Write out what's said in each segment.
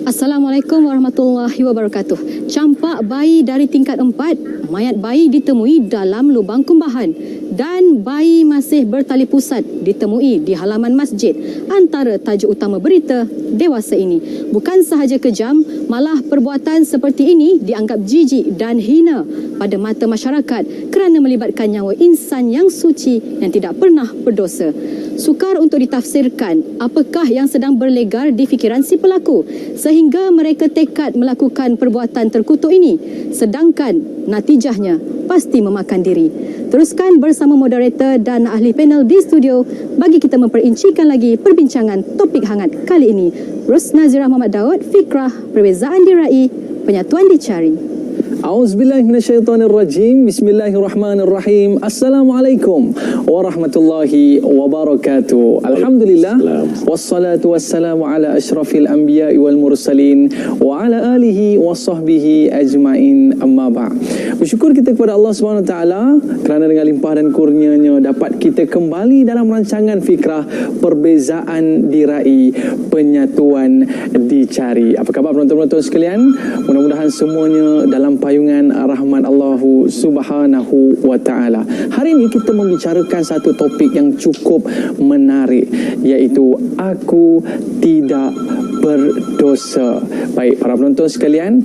Assalamualaikum warahmatullahi wabarakatuh. Campak bayi dari tingkat 4, mayat bayi ditemui dalam lubang kumbahan dan bayi masih bertali pusat ditemui di halaman masjid. Antara tajuk utama berita dewasa ini. Bukan sahaja kejam, malah perbuatan seperti ini dianggap jijik dan hina pada mata masyarakat kerana melibatkan nyawa insan yang suci yang tidak pernah berdosa. Sukar untuk ditafsirkan apakah yang sedang berlegar di fikiran si pelaku sehingga mereka tekad melakukan perbuatan terkutuk ini, sedangkan natijahnya pasti memakan diri. Teruskan bersama moderator dan ahli panel di studio bagi kita memperincikan lagi perbincangan topik hangat kali ini. Ros Nazirah Muhammad Daud, fikrah perbezaan diraih, penyatuan dicari. A'udzubillahi minasyaitonirrajim. Bismillahirrahmanirrahim. Assalamualaikum warahmatullahi wabarakatuh. Alhamdulillah. Wassalatu wassalamu ala asyrafil anbiya'i wal mursalin wa ala alihi wa sahbihi ajma'in, amma ba'd. Bersyukur kita kepada Allah Subhanahu Wa Taala kerana dengan limpah dan kurnianya dapat kita kembali dalam rancangan fikrah perbezaan diraih, penyatuan dicari. Apa khabar penonton-penonton sekalian? Mudah-mudahan semuanya dalam payungan rahmat Allah Subhanahu Wa Taala. Hari ini kita membicarakan satu topik yang cukup menarik, iaitu aku tidak berdosa. Baik para penonton sekalian,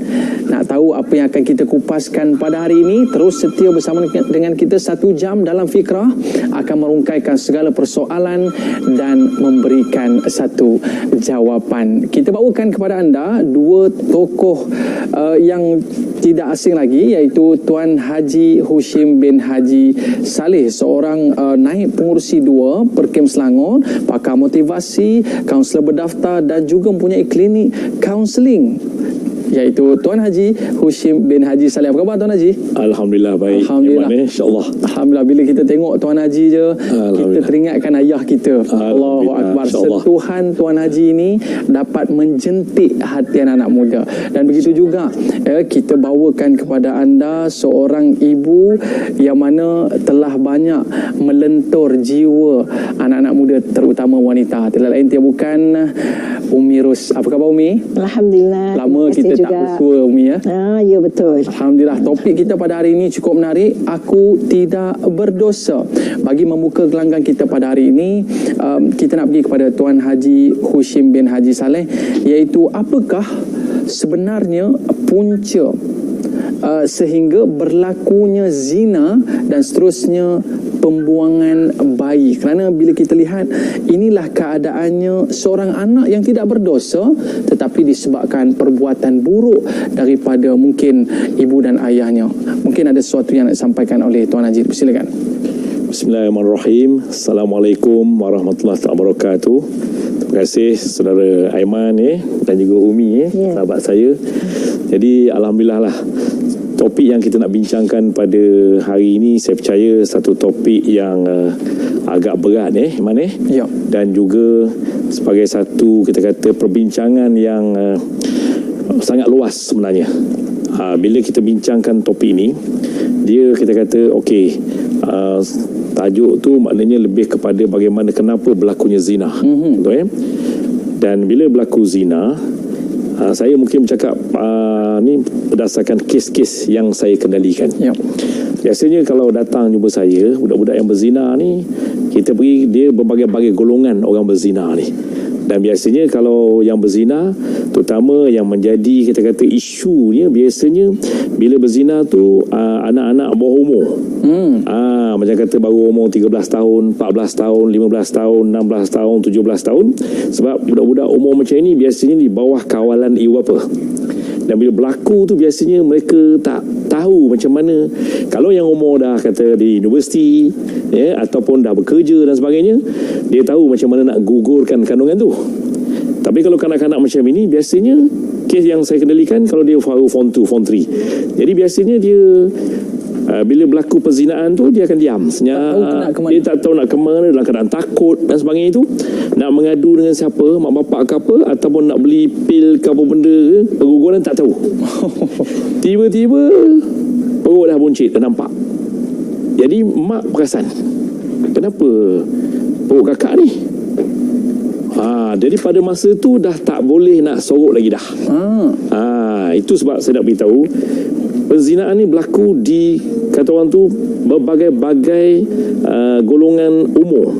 nak tahu apa yang akan kita kupaskan pada hari ini? Terus setia bersama dengan kita 1 jam dalam fikrah, akan merungkaikan segala persoalan dan memberikan satu jawapan. Kita bawakan kepada anda dua tokoh yang tidak asing lagi, iaitu Tuan Haji Hushim bin Haji Saleh, seorang naib pengurusi 2 Perkim Selangor, pakar motivasi, kaunselor berdaftar dan juga mempunyai klinik kaunseling, iaitu Tuan Haji Hushim bin Haji Saleh. Apa khabar Tuan Haji? Alhamdulillah baik. Alhamdulillah. InsyaAllah. Alhamdulillah, bila kita tengok Tuan Haji je, kita teringatkan ayah kita. Allahu Akbar. Sentuhan Tuan Haji ini dapat menjentik hati anak-anak muda. Dan begitu juga kita bawakan kepada anda seorang ibu yang mana telah banyak melentur jiwa anak-anak muda, terutama wanita. Tidak lain tiada bukan Umi Ros. Apa khabar Umi? Alhamdulillah. Lama kita tak bersua Umi ya. Ya betul. Alhamdulillah. Topik kita pada hari ini cukup menarik. Aku tidak berdosa. Bagi membuka gelanggang kita pada hari ini, kita nak pergi kepada Tuan Haji Hushim bin Haji Saleh, iaitu apakah sebenarnya punca sehingga berlakunya zina dan seterusnya pembuangan bayi. Kerana bila kita lihat, inilah keadaannya seorang anak yang tidak berdosa tetapi disebabkan perbuatan buruk daripada mungkin ibu dan ayahnya. Mungkin ada sesuatu yang nak disampaikan oleh Tuan Haji. Silakan. Bismillahirrahmanirrahim. Assalamualaikum warahmatullahi wabarakatuh. Terima kasih saudara Aiman dan juga Umi sahabat saya. Jadi alhamdulillah lah, topik yang kita nak bincangkan pada hari ini saya percaya satu topik yang agak berat Iman Ya. Dan juga sebagai satu kita kata perbincangan yang sangat luas sebenarnya. Bila kita bincangkan topik ini, dia kita kata okey, tajuk tu maknanya lebih kepada bagaimana kenapa berlakunya zina. Betul Dan bila berlaku zina, saya mungkin bercakap ni berdasarkan kes-kes yang saya kendalikan. Ya. Biasanya kalau datang jumpa saya, budak-budak yang berzina ni, kita beri dia berbagai-bagai golongan orang berzina ni. Dan biasanya kalau yang berzina, terutama yang menjadi kita kata isunya, biasanya bila berzina tu anak-anak bawah umur. Macam kata baru umur 13 tahun, 14 tahun, 15 tahun, 16 tahun, 17 tahun. Sebab budak-budak umur macam ini biasanya di bawah kawalan ibu bapa. Dan bila berlaku tu biasanya mereka tak tahu macam mana. Kalau yang umur dah kata di universiti ataupun dah bekerja dan sebagainya, dia tahu macam mana nak gugurkan kandungan tu. Tapi kalau kanak-kanak macam ini, biasanya kes yang saya kendalikan kalau dia baru form 2, form 3. Jadi biasanya dia bila berlaku perzinaan tu, dia akan diam senyap. Dia tak tahu nak ke mana, dalam keadaan takut dan sebagainya itu. Nak mengadu dengan siapa, mak bapak ke apa, ataupun nak beli pil ke apa benda ke, perguguran tak tahu. Tiba-tiba perut dah buncit, dah nampak. Jadi mak perasan, kenapa perut kakak ni? Jadi pada masa tu dah tak boleh nak sorok lagi dah. Itu sebab saya nak beritahu, perzinaan ni berlaku di, kata orang tu, berbagai-bagai golongan umur.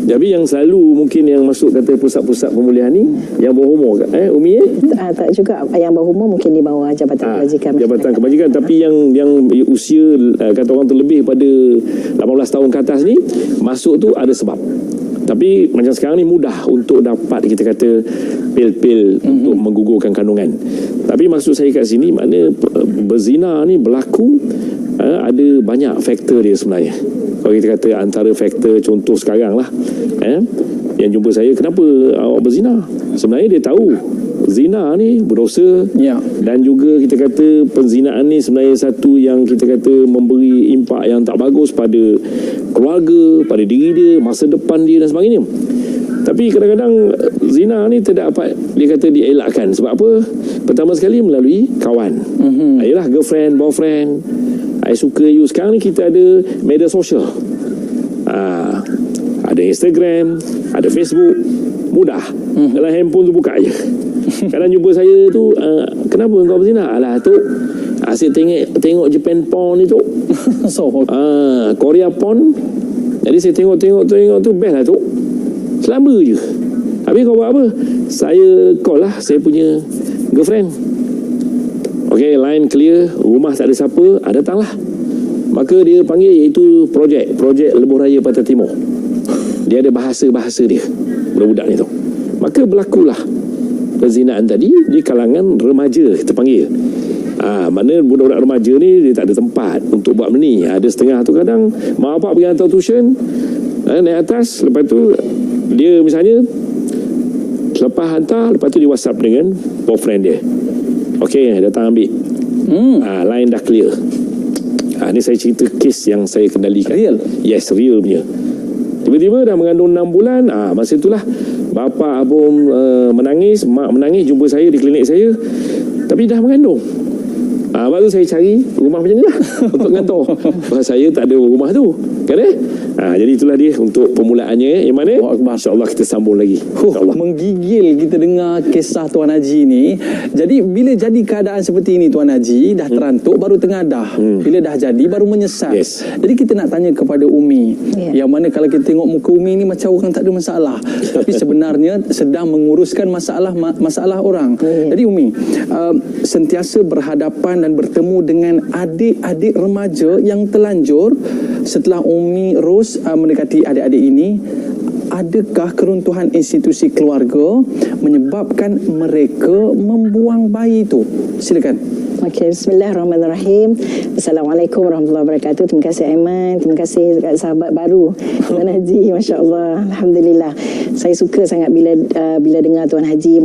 Jadi yang selalu mungkin yang masuk kata pusat-pusat pemulihan ni yang bawah umur, Umi tak juga, yang bawah umur mungkin di bawah Jabatan Kebajikan. Jabatan Kebajikan, tapi yang usia kata orang tu lebih pada 18 tahun ke atas ni masuk tu ada sebab. Tapi macam sekarang ni mudah untuk dapat kita kata pil-pil untuk menggugurkan kandungan. Tapi maksud saya kat sini makna berzina ni berlaku ada banyak faktor dia sebenarnya. Kalau kita kata antara faktor, contoh sekarang lah, yang jumpa saya, kenapa awak berzina? Sebenarnya dia tahu zina ni berdosa, dan juga kita kata penzinaan ni sebenarnya satu yang kita kata memberi impak yang tak bagus pada keluarga, pada diri dia, masa depan dia dan sebagainya. Tapi kadang-kadang zina ni tidak dapat dia kata dielakkan. Sebab apa? Pertama sekali melalui kawan. Ialah girlfriend, boyfriend. I suka you. Sekarang ni kita ada media sosial. Ada Instagram, ada Facebook. Mudah. Dalam handphone tu buka je. Kadang jumpa saya tu, kenapa kau berzina? Alah tu, asyik tengok Japan porn ni tu. Korea porn. Jadi saya tengok tu, best lah tu. Selamba je. Habis kau buat apa? Saya call lah saya punya girlfriend. Okay, line clear, rumah tak ada siapa, datanglah. Maka dia panggil, iaitu projek Lebuh Raya Pantai Timur. Dia ada bahasa-bahasa dia, budak-budak ni tu. Maka berlakulah perzinaan tadi di kalangan remaja, kita panggil. Mana budak-budak remaja ni dia tak ada tempat untuk buat ni. Ada setengah tu kadang mak bapak pergi hantar tuition, naik atas, lepas tu dia misalnya lepas hantar, lepas tu dia WhatsApp dengan boyfriend dia. Okey, datang ambil. Line dah clear. Ni saya cerita kes yang saya kendalikan. Real? Yes, real punya. Tiba-tiba dah mengandung 6 bulan. Masa itulah bapa abang menangis, mak menangis jumpa saya di klinik saya. Tapi dah mengandung. Lepas tu saya cari rumah macam ni lah untuk ngantor. Saya tak ada rumah tu, kan jadi itulah dia untuk permulaannya. Yang mana insyaAllah kita sambung lagi. Menggigil kita dengar kisah Tuan Haji ni. Jadi bila jadi keadaan seperti ini Tuan Haji, dah terantuk baru tengadah. Bila dah jadi baru menyesal. Jadi kita nak tanya kepada Umi, yang mana kalau kita tengok muka Umi ni macam orang tak ada masalah, tapi sebenarnya sedang menguruskan masalah orang. Jadi Umi sentiasa berhadapan dan bertemu dengan adik-adik remaja yang telanjur. Setelah Umi Ros mendekati adik-adik ini, adakah keruntuhan institusi keluarga menyebabkan mereka membuang bayi itu? Silakan. Okey, bismillahirrahmanirrahim. Assalamualaikum warahmatullahi wabarakatuh. Terima kasih Aiman, terima kasih sahabat baru Tuan Haji, masya-Allah, alhamdulillah. Saya suka sangat bila dengar Tuan Haji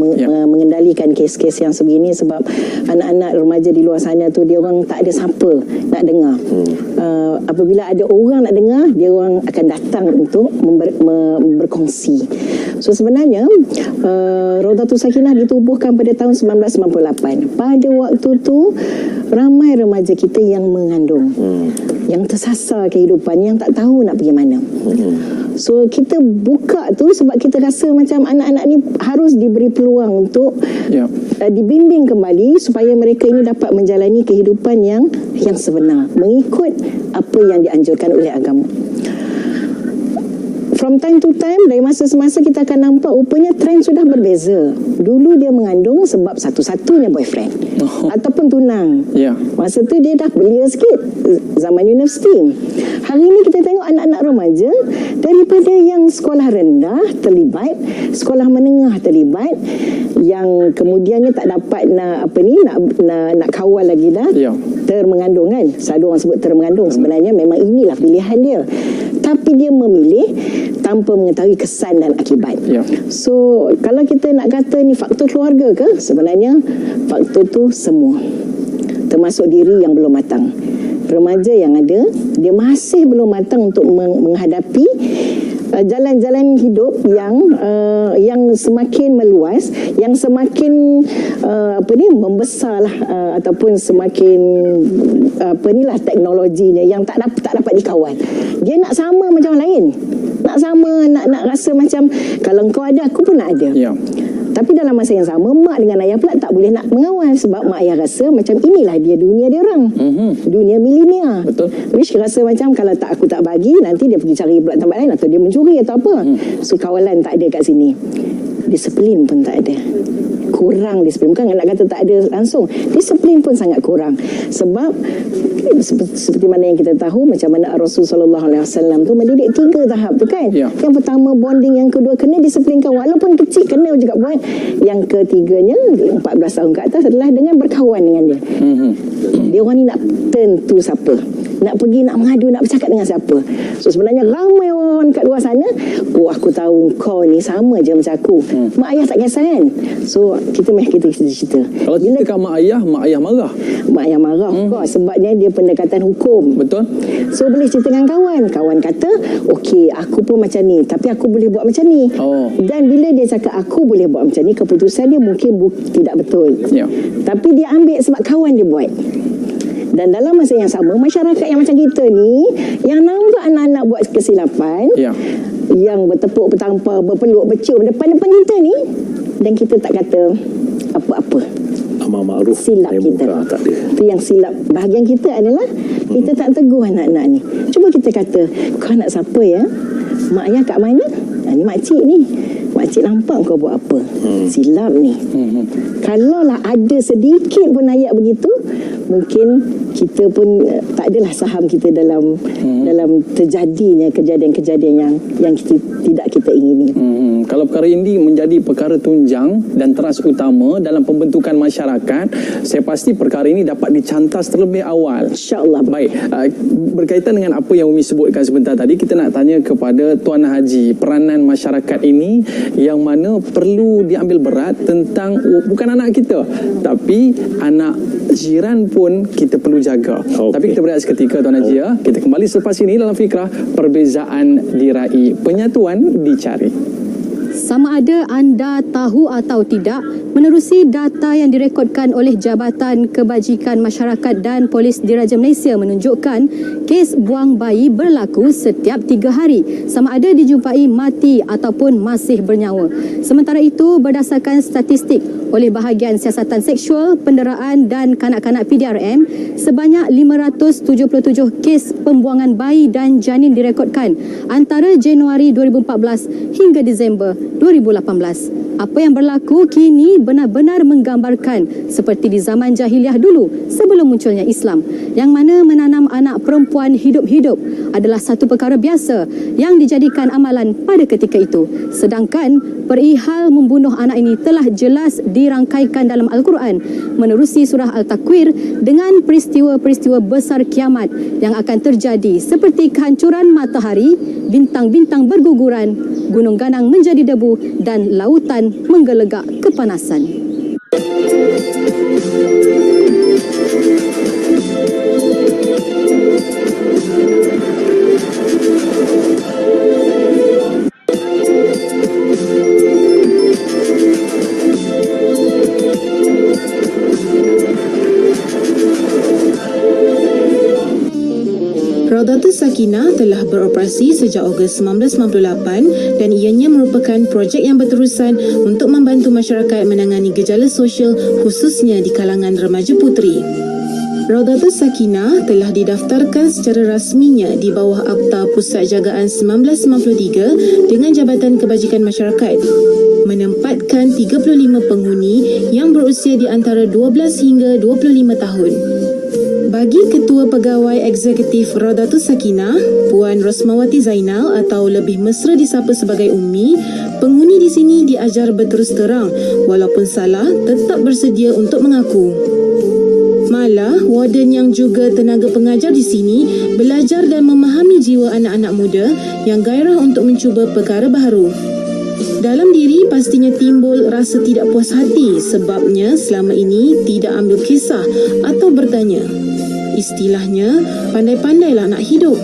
mengendalikan kes-kes yang sebegini, sebab anak-anak remaja di luar sana tu dia orang tak ada siapa nak dengar. Apabila ada orang nak dengar, dia orang akan datang untuk berkongsi. So sebenarnya Rawdatul Sakinah ditubuhkan pada tahun 1998. Pada waktu tu ramai remaja kita yang mengandung, yang tersasar kehidupan, yang tak tahu nak pergi mana. So kita buka tu sebab kita rasa macam anak-anak ni harus diberi peluang untuk dibimbing kembali supaya mereka ini dapat menjalani kehidupan yang sebenar, mengikut apa yang dianjurkan oleh agama. From time to time, dari masa semasa kita akan nampak rupanya trend sudah berbeza. Dulu dia mengandung sebab satu-satunya boyfriend ataupun tunang. Masa tu dia dah belia sikit, zaman universiti. Hari ini kita tengok anak-anak remaja daripada yang sekolah rendah terlibat, sekolah menengah terlibat, yang kemudiannya tak dapat nak kawal lagi dah, termengandung kan. Selalu orang sebut termengandung, sebenarnya memang inilah pilihan dia. Tapi dia memilih tanpa mengetahui kesan dan akibat. So kalau kita nak kata ni faktor keluarga ke, sebenarnya faktor tu semua, termasuk diri yang belum matang. Remaja yang ada, dia masih belum matang untuk menghadapi jalan-jalan hidup yang semakin meluas, yang semakin membesarlah, ataupun semakin teknologinya yang tak dapat dikawal. Dia nak sama macam orang lain. Nak sama, nak rasa macam kalau kau ada, aku pun nak ada. Ya. Tapi dalam masa yang sama, mak dengan ayah pula tak boleh nak mengawal, sebab mak ayah rasa macam inilah dia dunia dia orang. Dunia milenial. Betul. Wish rasa macam kalau aku tak bagi, nanti dia pergi cari pula tempat lain, atau dia mencuri atau apa. So kawalan tak ada kat sini. Disiplin pun tak ada. Kurang disiplin. Bukan nak kata tak ada langsung. Disiplin pun sangat kurang. Sebab seperti mana yang kita tahu, macam mana Rasulullah SAW tu mendidik 3 tahap tu kan. Ya. Yang pertama bonding, yang kedua kena disiplinkan, walaupun kecil kena juga buat. Yang ketiganya 14 tahun ke atas adalah dengan berkawan dengan dia. Dia orang ni nak tentu siapa, nak pergi, nak mengadu, nak bercakap dengan siapa. So sebenarnya ramai orang kat luar sana, aku tahu kau ni sama je macam aku. Mak ayah tak kisah kan. So kita cerita. Kalau cerita kat mak ayah marah. Mak ayah marah sebabnya dia pendekatan hukum. Betul. So boleh cerita dengan kawan kata, okey, aku pun macam ni, tapi aku boleh buat macam ni. Dan bila dia cakap aku boleh buat macam ni, keputusan dia mungkin tidak betul. Ya. Tapi dia ambil sebab kawan dia buat. Dan dalam masa yang sama, masyarakat yang macam kita ni, yang nampak anak-anak buat kesilapan, yang bertepuk, bertampar, berpeluk, bercium depan-depan kita ni, dan kita tak kata apa-apa. Amar ma'ruf Silap kita. Tak ada. Itu yang silap. Bahagian kita adalah kita tak tegur anak-anak ni. Cuba kita kata, kau nak siapa ya? Mak ayah kat mana? Ni makcik ni. Makcik nampak kau buat apa? Silap ni. Kalaulah ada sedikit pun ayat begitu, mungkin kita pun tak adalah saham kita dalam terjadinya kejadian-kejadian yang tidak kita ingini. Kalau perkara ini menjadi perkara tunjang dan teras utama dalam pembentukan masyarakat, saya pasti perkara ini dapat dicantas terlebih awal. InsyaAllah. Baik, berkaitan dengan apa yang Umi sebutkan sebentar tadi, kita nak tanya kepada Tuan Haji, peranan masyarakat ini yang mana perlu diambil berat tentang bukan anak kita, tapi anak jiran pun kita perlu jaga. Tapi kita berehat seketika Tuan Haji ya. Kita kembali selepas ini dalam Fikrah, perbezaan diraih, penyatuan dicari. Sama ada anda tahu atau tidak, menerusi data yang direkodkan oleh Jabatan Kebajikan Masyarakat dan Polis Diraja Malaysia menunjukkan kes buang bayi berlaku setiap 3 hari, sama ada dijumpai mati ataupun masih bernyawa. Sementara itu, berdasarkan statistik oleh Bahagian Siasatan Seksual, Penderaan dan Kanak-kanak PDRM, sebanyak 577 kes pembuangan bayi dan janin direkodkan antara Januari 2014 hingga Disember 2018. Apa yang berlaku kini benar-benar menggambarkan seperti di zaman jahiliah dulu sebelum munculnya Islam, yang mana menanam anak perempuan hidup-hidup adalah satu perkara biasa yang dijadikan amalan pada ketika itu. Sedangkan perihal membunuh anak ini telah jelas dirangkaikan dalam Al-Quran menerusi surah Al-Takwir dengan peristiwa-peristiwa besar kiamat yang akan terjadi seperti kehancuran matahari, bintang-bintang berguguran, gunung ganang menjadi debu dan lautan menggelegak kepanasan. Raudatus Sakinah telah beroperasi sejak Ogos 1998 dan ianya merupakan projek yang berterusan untuk membantu masyarakat menangani gejala sosial khususnya di kalangan remaja puteri. Raudatus Sakinah telah didaftarkan secara rasminya di bawah Akta Pusat Jagaan 1993 dengan Jabatan Kebajikan Masyarakat, menempatkan 35 penghuni yang berusia di antara 12 hingga 25 tahun. Bagi Ketua Pegawai Eksekutif Raudatus Sakinah, Puan Rosmawati Zainal atau lebih mesra disapa sebagai Ummi, penghuni di sini diajar berterus terang, walaupun salah tetap bersedia untuk mengaku. Malah, warden yang juga tenaga pengajar di sini belajar dan memahami jiwa anak-anak muda yang gairah untuk mencuba perkara baharu. Dalam diri pastinya timbul rasa tidak puas hati sebabnya selama ini tidak ambil kisah atau bertanya. Istilahnya, pandai-pandailah nak hidup.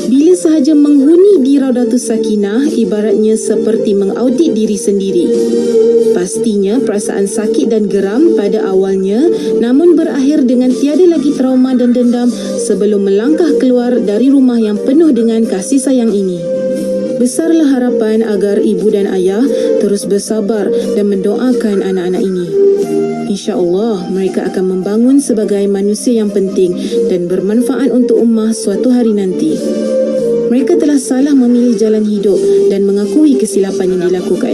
Bila sahaja menghuni di Raudatus Sakinah, ibaratnya seperti mengaudit diri sendiri. Pastinya perasaan sakit dan geram pada awalnya, namun berakhir dengan tiada lagi trauma dan dendam sebelum melangkah keluar dari rumah yang penuh dengan kasih sayang ini. Besarlah harapan agar ibu dan ayah terus bersabar dan mendoakan anak-anak ini. InsyaAllah mereka akan membangun sebagai manusia yang penting dan bermanfaat untuk ummah suatu hari nanti. Mereka telah salah memilih jalan hidup dan mengakui kesilapan yang dilakukan.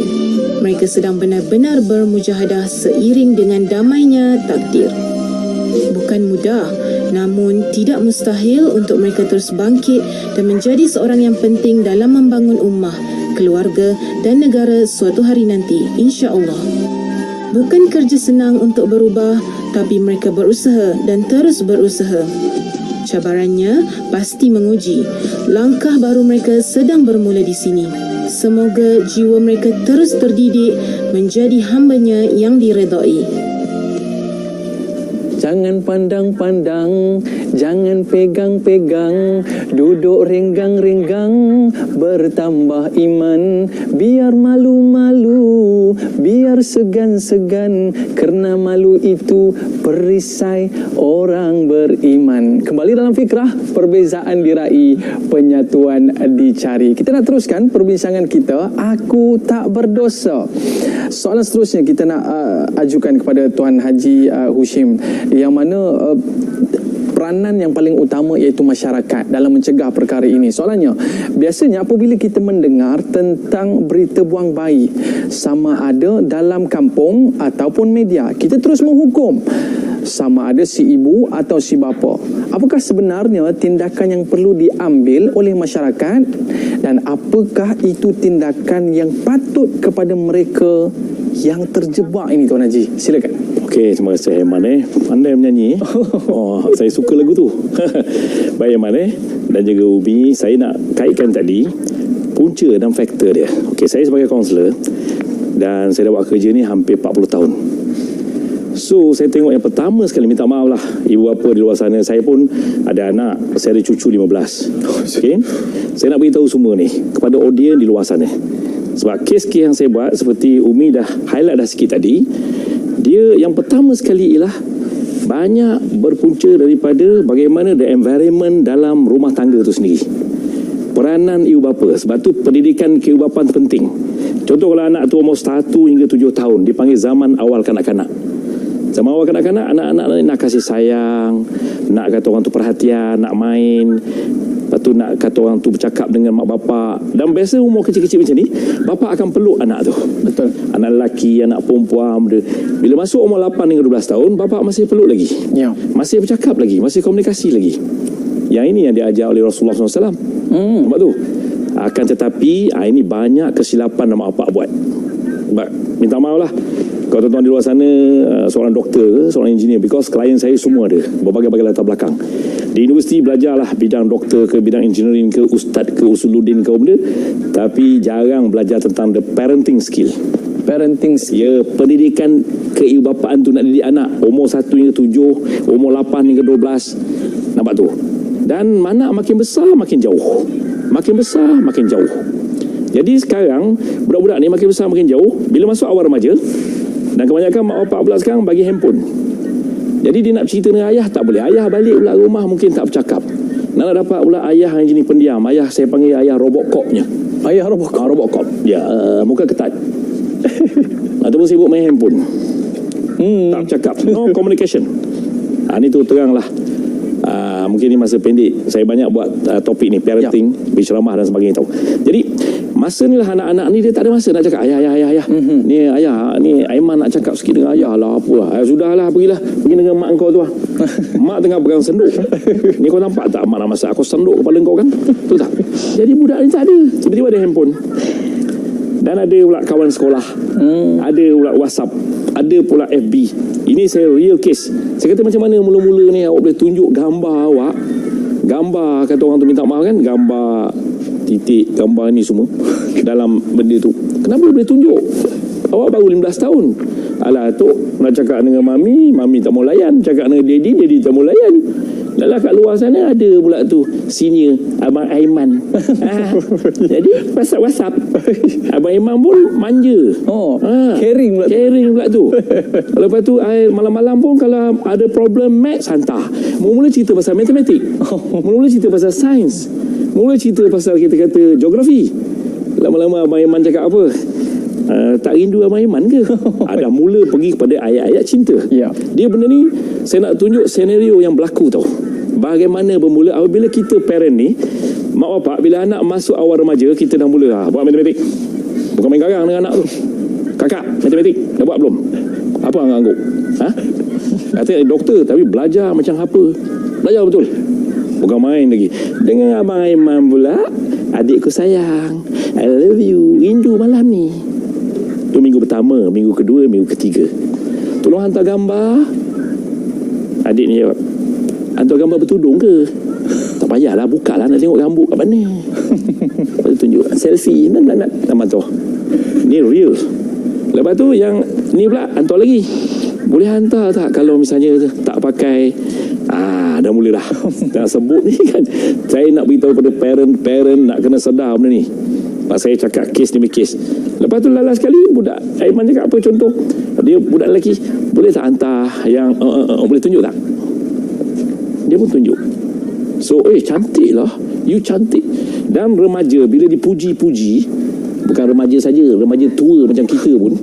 Mereka sedang benar-benar bermujahadah seiring dengan damainya takdir. Bukan mudah, namun tidak mustahil untuk mereka terus bangkit dan menjadi seorang yang penting dalam membangun ummah, keluarga dan negara suatu hari nanti, insya-Allah. Bukan kerja senang untuk berubah, tapi mereka berusaha dan terus berusaha. Cabarannya pasti menguji. Langkah baru mereka sedang bermula di sini. Semoga jiwa mereka terus terdidik menjadi hamba-Nya yang diredai. Jangan pandang-pandang, jangan pegang-pegang, duduk renggang-renggang, bertambah iman. Biar malu-malu, biar segan-segan, kerana malu itu perisai orang beriman. Kembali dalam fikrah, perbezaan diraih, penyatuan dicari. Kita nak teruskan perbincangan kita, aku tak berdosa. Soalan seterusnya kita nak ajukan kepada Tuan Haji Hushim, yang mana peranan yang paling utama iaitu masyarakat dalam mencegah perkara ini. Soalannya, biasanya apabila kita mendengar tentang berita buang bayi, sama ada dalam kampung ataupun media, kita terus menghukum sama ada si ibu atau si bapa. Apakah sebenarnya tindakan yang perlu diambil oleh masyarakat dan apakah itu tindakan yang patut kepada mereka yang terjebak ini, Tuan Haji? Silakan. Okey, terima kasih Aiman. Pandai menyanyi. Saya suka lagu tu. Baik Aiman dan juga Ubi, saya nak kaitkan tadi punca dan faktor dia. Okey, saya sebagai kaunselor dan saya dah buat kerja ni hampir 40 tahun. So, saya tengok yang pertama sekali, minta maaf lah ibu bapa di luar sana, saya pun ada anak, saya ada cucu 15. Okey, saya nak beritahu semua ni kepada audiens di luar sana. Sebab kes-kes yang saya buat, seperti Umi dah highlight dah sikit tadi, dia yang pertama sekali ialah banyak berpunca daripada bagaimana the environment dalam rumah tangga itu sendiri. Peranan ibu bapa. Sebab tu pendidikan keibubapan penting. Contoh kalau anak tu umur 1 hingga 7 tahun, dipanggil zaman awal kanak-kanak. Zaman awal kanak-kanak, anak-anak nak kasih sayang, nak kata orang tu perhatian, nak main. Lepas tu nak kata orang tu bercakap dengan mak bapak. Dan biasa umur kecil-kecil macam ni, bapa akan peluk anak tu. Betul. Anak lelaki, anak perempuan. Bila masuk umur 8 hingga 12 tahun, bapa masih peluk lagi. Ya. Masih bercakap lagi, masih komunikasi lagi. Yang ini yang diajar oleh Rasulullah SAW. Nampak tu? Akan tetapi, ini banyak kesilapan yang mak bapak buat. Minta maaf lah kalau tuan-tuan di luar sana seorang doktor ke, seorang engineer, because klien saya semua ada berbagai-bagai latar belakang. Di universiti belajarlah bidang doktor ke, bidang engineering ke, ustaz ke, usuluddin ke, benda, tapi jarang belajar tentang the parenting skill. Parenting skill. Ya, pendidikan keibupaan tu nak didik anak umur 1 hingga 7, umur 8 hingga 12. Nampak tu? Dan mana makin besar makin jauh. Makin besar makin jauh. Jadi sekarang budak-budak ni makin besar makin jauh. Bila masuk awal remaja, dan kebanyakan mak bapak pula sekarang bagi handphone. Jadi dia nak cerita dengan ayah tak boleh. Ayah balik pula rumah mungkin tak bercakap. Nak dapat pula ayah yang jenis pendiam. Ayah saya panggil ayah Robocop-nya. Ayah Robocop. Robocop. Ya, muka ketat. Ataupun sibuk main handphone. Tak bercakap. No communication. Ni tu teranglah. Mungkin ni masa pendek saya banyak buat topik ni, parenting, berceramah dan sebagainya tahu. Jadi masa ni lah anak-anak ni dia tak ada masa nak cakap ayah. Ni ayah, ni Aiman nak cakap sikit dengan ayah lah, apalah. Sudahlah, pergi dengan mak kau tu lah. Mak tengah pegang senduk. Ni kau nampak tak mak nak masak, aku senduk kepala kau kan? Tu tak. Jadi budak ni tak ada, tiba-tiba ada handphone. Dan ada pula kawan sekolah, ada pula WhatsApp, ada pula FB. Ini saya real case. Saya kata macam mana mula-mula ni awak boleh tunjuk gambar awak, gambar kata orang tu minta maaf kan, gambar titik, gambar ni semua dalam benda tu. Kenapa boleh tunjuk? Awak baru 15 tahun. Alah, Tok nak cakap dengan Mami tak mau layan. Cakap dengan Daddy tak mau layan. Dalam kat luar sana ada pula tu senior Abang Aiman. Jadi WhatsApp Abang Aiman pun manja. Caring pula. Caring pula tu. Lepas tu malam-malam pun kalau ada problem maths, hantar. Mula-mula cerita pasal matematik. Mula-mula cerita pasal sains. Mula cerita pasal kita kata geografi. Lama-lama Abang Aiman cakap apa? Tak rindu Abang Aiman ke? Dah mula pergi kepada ayat-ayat cinta. Dia benda ni saya nak tunjuk senario yang berlaku tau. Bagaimana bermula apabila kita parent ni, mak bapak bila anak masuk awal remaja, kita dah mula buat matematik. Bukan main garang dengan anak tu. Kakak, matematik dah buat belum? Apa hang angguk? Kata doktor tapi belajar macam apa? Belajar betul. Bukan main lagi. Dengan Abang Aiman pula, adikku sayang, I love you, rindu malam ni. Tu minggu pertama, minggu kedua, minggu ketiga. Tolong hantar gambar. Adik ni jawab, hantar gambar bertudung ke? Tak payahlah, buka lah nak tengok rambut kat mana. Lepas tu tunjuk selfie, nak tu. Ni real. Lepas tu yang ni pula hantar lagi. Boleh hantar tak kalau misalnya tak pakai? Dah mula dah. Dah sebut ni kan. Saya nak beritahu pada parent nak kena sedar benda ni. Saya cakap kes demi kes. Lepas tu last sekali budak Aiman cakap apa contoh? Dia budak lelaki, boleh tak hantar yang boleh tunjuk tak? Dia pun tunjuk. So cantik lah, you cantik. Dan remaja bila dipuji-puji, bukan remaja saja, remaja tua macam kita pun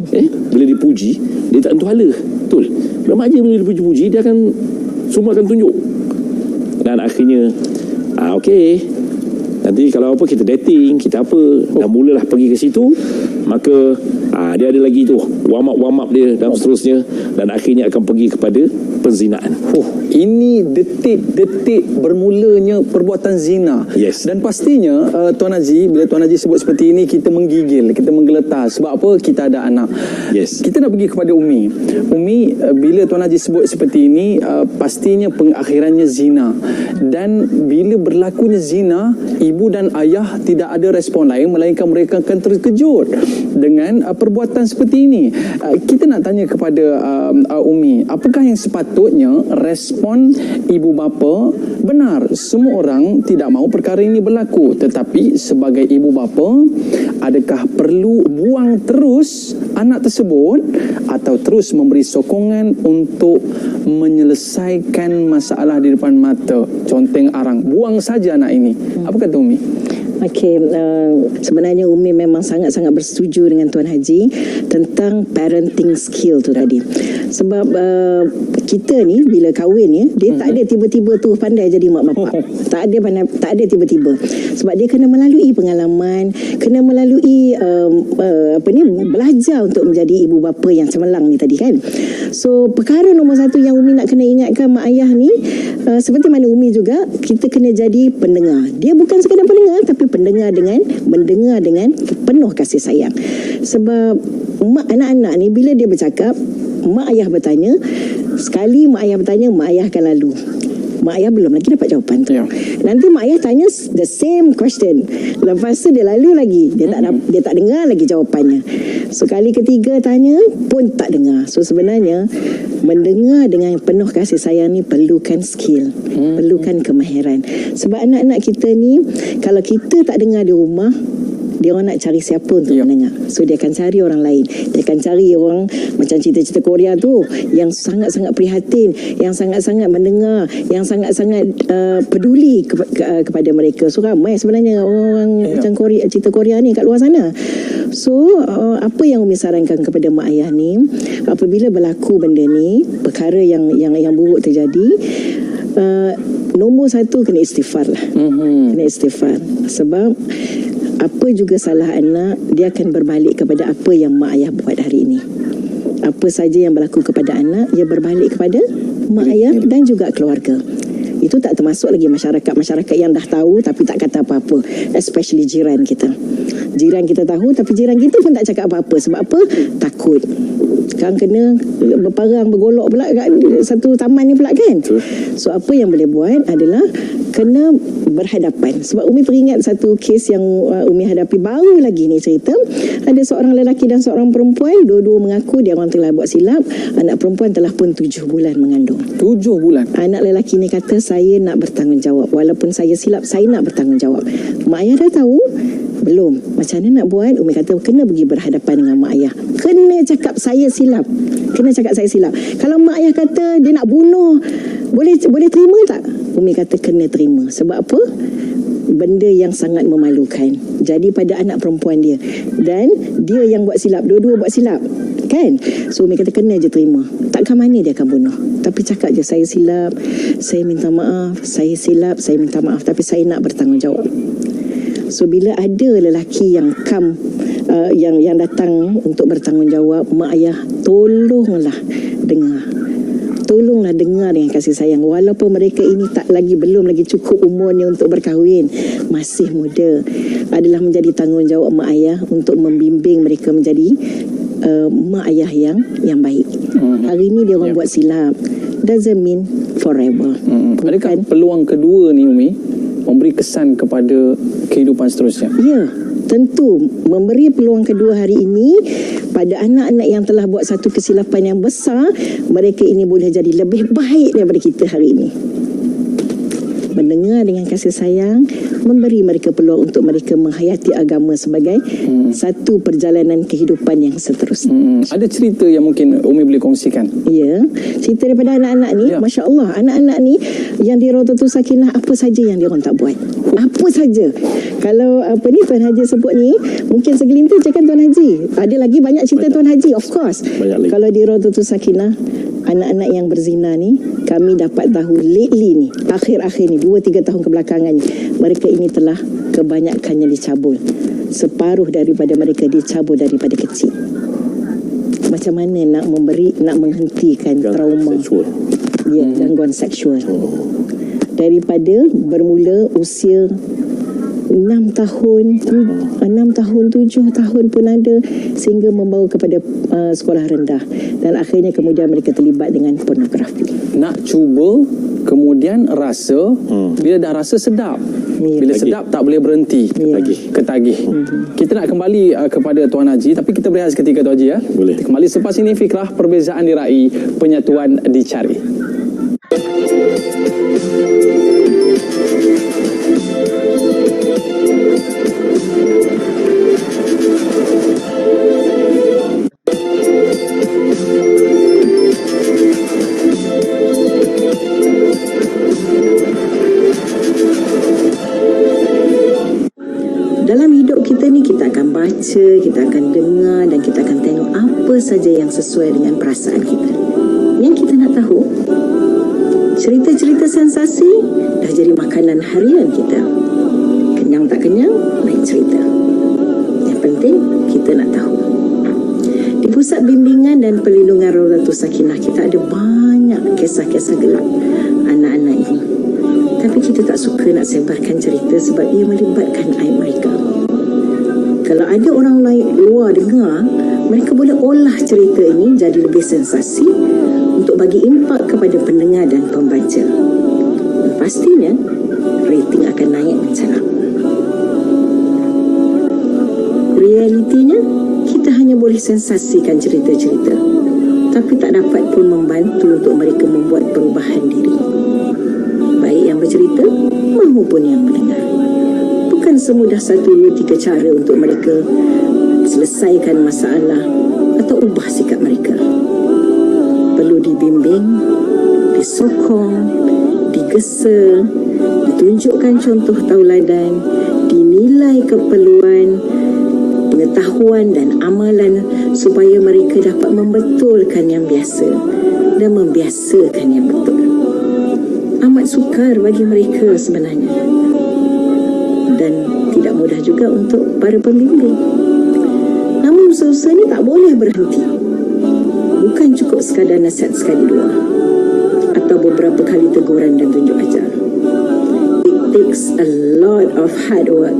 bila dipuji dia tak tentu hala. Betul. Remaja bila dipuji-puji dia akan semua akan tunjuk. Dan akhirnya okey, nanti kalau apa kita dating, kita apa, dah mulalah pergi ke situ, maka dia ada lagi tu warm up dia dan seterusnya, dan akhirnya akan pergi kepada penzinaan. Ini detik-detik bermulanya perbuatan zina. Yes. Dan pastinya Tuan Haji, bila Tuan Haji sebut seperti ini, kita menggigil, kita menggeletar. Sebab apa? Kita ada anak. Yes. Kita nak pergi kepada Umi. Umi, bila Tuan Haji sebut seperti ini, pastinya pengakhirannya zina. Dan bila berlakunya zina, ibu dan ayah tidak ada respon lain melainkan mereka akan terkejut dengan perbuatan seperti ini. Kita nak tanya kepada Umi, apakah yang sepatutnya respon ibu bapa? Benar, semua orang tidak mahu perkara ini berlaku, tetapi sebagai ibu bapa, adakah perlu buang terus anak tersebut atau terus memberi sokongan untuk menyelesaikan masalah di depan mata? Conteng arang, buang saja anak ini. Apa kata Umi? Okey, sebenarnya Umi memang sangat-sangat bersetuju dengan Tuan Haji tentang parenting skill tu tadi. Sebab kita ni bila kahwin ni, dia tak ada tiba-tiba tu pandai jadi mak bapak. Tak ada tiba-tiba. Sebab dia kena melalui pengalaman, kena melalui belajar untuk menjadi ibu bapa yang cemerlang ni tadi kan. So perkara nombor satu yang Umi nak kena ingatkan mak ayah ni, seperti mana Umi juga, kita kena jadi pendengar. Dia bukan sekadar pendengar, tapi mendengar dengan penuh kasih sayang. Sebab mak anak-anak ni bila dia bercakap, mak ayah bertanya, sekali mak ayah bertanya, mak ayah akan lalu. Mak ayah belum lagi dapat jawapan tu. Nanti mak ayah tanya the same question. Lepas tu dia lalu lagi. Dia tak dengar lagi jawapannya. So kali ketiga tanya pun tak dengar. So sebenarnya mendengar dengan penuh kasih sayang ni perlukan skill, perlukan kemahiran. Sebab anak-anak kita ni, kalau kita tak dengar di rumah, dia orang nak cari siapa untuk mendengar. So dia akan cari orang lain. Dia akan cari orang macam cerita-cerita Korea tu, yang sangat-sangat prihatin, yang sangat-sangat mendengar, yang sangat-sangat peduli kepada mereka. So ramai sebenarnya orang macam Korea, cerita Korea ni kat luar sana. So apa yang Umi sarankan kepada mak ayah ni, apabila berlaku benda ni, perkara yang buruk terjadi, nombor satu kena istighfar lah. Kena istighfar. Sebab apa juga salah anak, dia akan berbalik kepada apa yang mak ayah buat hari ini. Apa saja yang berlaku kepada anak, ia berbalik kepada mak ayah dan juga keluarga. Itu tak termasuk lagi masyarakat yang dah tahu tapi tak kata apa-apa. Especially jiran kita. Jiran kita tahu tapi jiran kita pun tak cakap apa-apa. Sebab apa? Takut. Sekarang kena berperang, bergolok pula kat satu taman ni pula kan. So apa yang boleh buat adalah kena berhadapan. Sebab Umi teringat satu kes yang Umi hadapi baru lagi ni cerita. Ada seorang lelaki dan seorang perempuan, dua-dua mengaku dia orang telah buat silap. Anak perempuan telah pun 7 bulan mengandung. 7 bulan? Anak lelaki ni kata, saya nak bertanggungjawab. Walaupun saya silap, saya nak bertanggungjawab. Mak ayah dah tahu? Belum. Macam mana nak buat? Umi kata kena pergi berhadapan dengan mak ayah. Kena cakap saya silap. Kena cakap saya silap. Kalau mak ayah kata dia nak bunuh, boleh terima tak? Umi kata kena terima. Sebab apa? Benda yang sangat memalukan. Jadi pada anak perempuan dia. Dan dia yang buat silap. Dua-dua buat silap. Kan? So Umi kata kena je terima. Takkan mana dia akan bunuh. Tapi cakap je saya silap. Saya minta maaf. Saya silap. Saya minta maaf. Tapi saya nak bertanggungjawab. So bila ada lelaki yang yang datang untuk bertanggungjawab, mak ayah tolonglah dengar. Tolonglah dengar dengan kasih sayang. Walaupun mereka ini belum lagi cukup umurnya untuk berkahwin, masih muda, adalah menjadi tanggungjawab mak ayah untuk membimbing mereka menjadi mak ayah yang baik. Hari ini dia orang buat silap, doesn't mean forever. Adakah peluang kedua ni Umi memberi kesan kepada kehidupan seterusnya? Ya, tentu memberi peluang kedua hari ini pada anak-anak yang telah buat satu kesilapan yang besar, mereka ini boleh jadi lebih baik daripada kita hari ini. Mendengar dengan kasih sayang, memberi mereka peluang untuk mereka menghayati agama sebagai satu perjalanan kehidupan yang seterusnya. Ada cerita yang mungkin Umi boleh kongsikan? Ya, cerita daripada anak-anak ni, ya. Masya Allah, anak-anak ni yang di Rawdatul Sakinah, apa saja yang dia orang tak buat. Apa saja. Kalau Tuan Haji sebut ni, mungkin segelintir je kan Tuan Haji. Ada lagi banyak cerita Tuan Haji, of course. Kalau di Rawdatul Sakinah, anak-anak yang berzina ni, kami dapat tahu lately ni, akhir-akhir ni, 2-3 tahun kebelakangan ni, mereka ini telah kebanyakannya dicabul. Separuh daripada mereka dicabul daripada kecil. Macam mana nak menghentikan trauma seksual. Ya, gangguan seksual. Daripada bermula usia 6 tahun, 7 tahun pun ada, sehingga membawa kepada sekolah rendah. Dan akhirnya kemudian mereka terlibat dengan pornografi. Nak cuba, kemudian rasa, bila dah rasa sedap, bila sedap tak boleh berhenti, ketagih. Kita nak kembali kepada Tuan Haji, tapi kita berehat seketika Tuan Haji ya. Boleh. Kembali selepas ini, Fikrah Perbezaan Diraih, Penyatuan Dicari. Dalam hidup kita ni, kita akan baca, kita akan dengar dan kita akan tengok apa saja yang sesuai dengan perasaan kita. Yang kita nak tahu, cerita-cerita sensasi dah jadi makanan harian kita. Kenyang tak kenyang, lain cerita. Yang penting, kita nak tahu. Di Pusat Bimbingan dan Perlindungan Rawdatul Sakinah, kita ada banyak kisah-kisah gelap anak-anak ini. Tapi kita tak suka nak sebarkan cerita sebab ia melibatkan aib mereka. Kalau ada orang lain luar dengar, mereka boleh olah cerita ini jadi lebih sensasi untuk bagi impak kepada pendengar dan pembaca. Dan pastinya, rating akan naik mencarap. Realitinya, kita hanya boleh sensasikan cerita-cerita, tapi tak dapat pun membantu untuk mereka membuat perubahan diri. Baik yang bercerita maupun yang mendengar. Bukan semudah 1, 2, 3 cara untuk mereka selesaikan masalah atau ubah sikap mereka. Perlu dibimbing, disokong, digesa, ditunjukkan contoh tauladan, dinilai keperluan, pengetahuan dan amalan supaya mereka dapat membetulkan yang biasa dan membiasakan yang betul. Amat sukar bagi mereka sebenarnya, dan tidak mudah juga untuk para pembimbing. Namun usaha-usaha ini tak boleh berhenti. Bukan cukup sekadar nasihat sekali dua atau beberapa kali teguran dan tunjuk ajar. It takes a lot of hard work,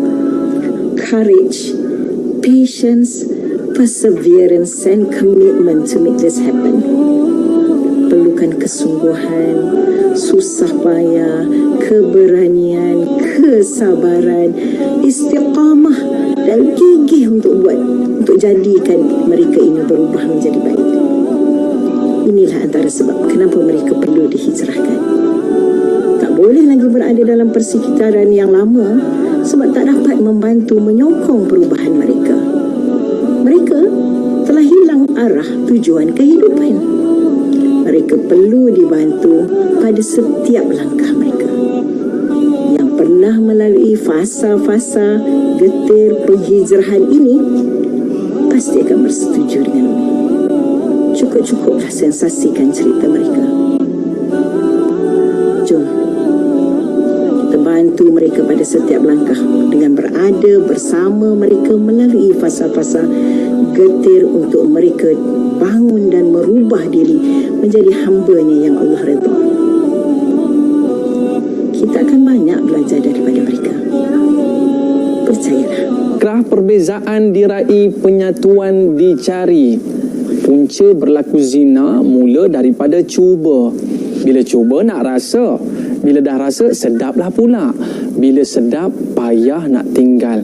courage, patience, perseverance and commitment to make this happen. Perlukan kesungguhan, susah payah, keberanian, kesabaran, istiqamah dan gigih untuk jadikan mereka ini berubah menjadi baik. Inilah antara sebab kenapa mereka perlu dihijrahkan. Tak tak boleh lagi berada dalam persekitaran yang lama sebab tak dapat membantu menyokong perubahan mereka. Mereka telah hilang arah tujuan kehidupan. Mereka perlu dibantu pada setiap langkah mereka. Yang pernah melalui fasa-fasa getir penghijrahan ini pasti akan bersetuju dengan Umi. Cukup-cukuplah sensasikan cerita mereka. Jom kita bantu mereka pada setiap langkah dengan berada bersama mereka melalui fasa-fasa getir untuk mereka bangun dan merubah diri menjadi hamba-Nya yang Allah redha. Kita akan banyak belajar daripada mereka. Percayalah. Kerah perbezaan diraih, penyatuan dicari. Punca berlaku zina mula daripada cuba. Bila cuba nak rasa, bila dah rasa sedaplah pula. Bila sedap payah nak tinggal.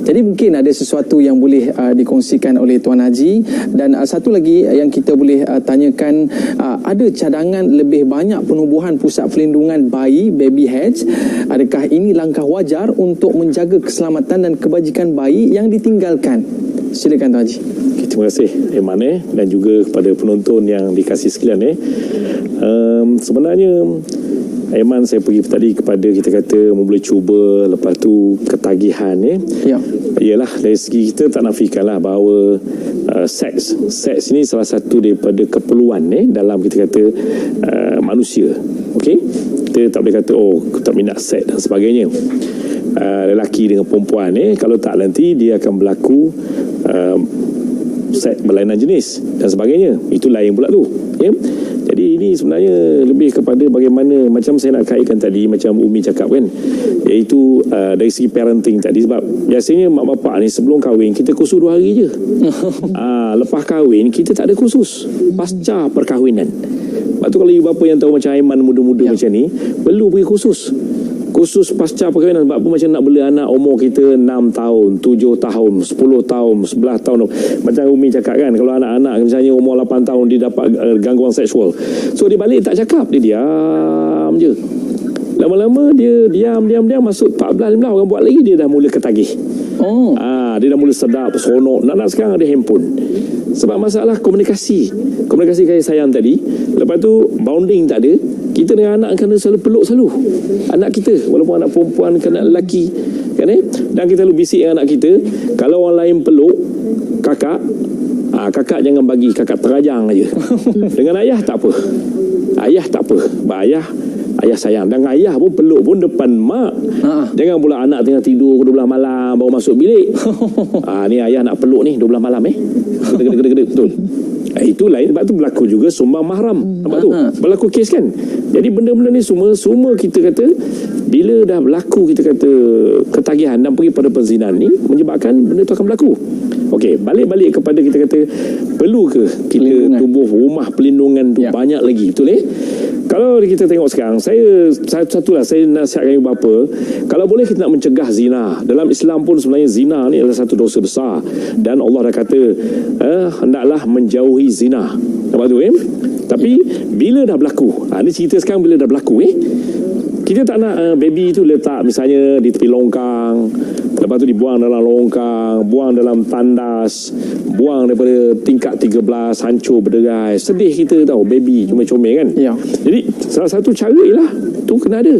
Jadi mungkin ada sesuatu yang boleh dikongsikan oleh Tuan Haji. Dan satu lagi yang kita boleh tanyakan, ada cadangan lebih banyak penubuhan pusat perlindungan bayi, baby hatch. Adakah ini langkah wajar untuk menjaga keselamatan dan kebajikan bayi yang ditinggalkan? Silakan Tuan Haji. Okay, terima kasih Iman dan juga kepada penonton yang dikasih sekalian. Sebenarnya Aiman, saya pergi tadi kepada kita kata boleh cuba, lepas tu ketagihan Ya. Ialah dari segi kita tak nafikanlah bahawa seks ini salah satu daripada keperluan dalam kita kata manusia. Okey, kita tak boleh kata aku tak minat seks dan sebagainya. Lelaki dengan perempuan kalau tak nanti dia akan berlaku seks berlainan jenis dan sebagainya. Itu lain pula tu. Ya. Jadi ini sebenarnya lebih kepada bagaimana, macam saya nak kaitkan tadi, macam Umi cakap kan, iaitu dari segi parenting tadi. Sebab biasanya mak bapak ni sebelum kahwin kita kursus 2 hari je. Lepas kahwin kita tak ada kursus pasca perkahwinan. Lepas tu kalau ibu bapa yang tahu macam Aiman muda-muda macam ni, perlu pergi kursus pasca perkahwinan. Sebab apa, macam nak bela anak umur kita 6 tahun, 7 tahun, 10 tahun, 11 tahun. Macam Umi cakap kan, kalau anak-anak misalnya umur 8 tahun dia dapat gangguan seksual, so dia balik tak cakap, dia diam je. Lama-lama dia diam masuk 14-15 orang buat lagi, dia dah mula ketagih. Dia dah mula sedap, seronok. Nak sekarang ada handphone. Sebab masalah komunikasi kasih sayang tadi. Lepas tu bonding tak ada. Kita dengan anak kena selalu peluk selalu anak kita, walaupun anak perempuan ke anak lelaki kan. Dan kita selalu bisik dengan anak kita, kalau orang lain peluk kakak, kakak jangan bagi, kakak terajang aja. Dengan ayah tak apa. Ayah sayang. Dan ayah pun peluk pun depan mak. Jangan pula anak tengah tidur 12 malam baru masuk bilik. Ni ayah nak peluk ni 12 malam Gede-gede betul. Itu lain. Sebab tu berlaku juga sumbang mahram. Nampak tu? Berlaku kes kan. Jadi benda-benda ni semua kita kata bila dah berlaku kita kata ketagihan dan pergi pada perzinahan ni menyebabkan benda tu akan berlaku. Okey, balik kepada kita kata perlu ke kita tubuh rumah perlindungan tu banyak lagi, betul Kalau kita tengok sekarang, saya nasihatkan ibu bapa, kalau boleh kita nak mencegah zina. Dalam Islam pun sebenarnya zina ni adalah satu dosa besar, dan Allah dah kata hendaklah menjauhi zina. Nampak tu Tapi bila dah berlaku, ni cerita sekarang bila dah berlaku kita tak nak baby tu letak misalnya di tepi longkang, lepas tu dibuang dalam longkang, buang dalam tandas, buang daripada tingkat 13, hancur berderai. Sedih kita tahu, baby comel-comel kan. Jadi salah satu cara ialah tu kena ada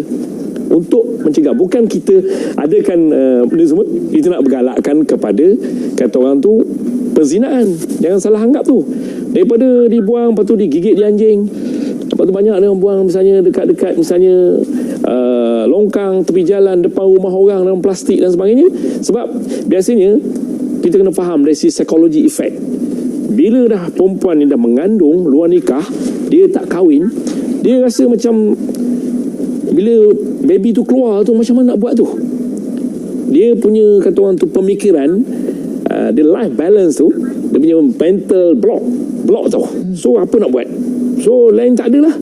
untuk mencegah. Bukan kita adakan benda semua, kita nak bergalakkan kepada kata orang tu perzinaan. Jangan salah anggap tu. Daripada dibuang, lepas tu digigit di anjing, lepas tu banyak orang buang misalnya dekat-dekat misalnya longkang tepi jalan depan rumah orang dalam plastik dan sebagainya. Sebab biasanya kita kena faham dari sisi psikologi efek. Bila dah perempuan ni dah mengandung luar nikah, dia tak kahwin, dia rasa macam bila baby tu keluar tu macam mana nak buat tu. Dia punya kata orang tu pemikiran, dia life balance tu, dia punya mental block tu. So apa nak buat? So lain tak adalah.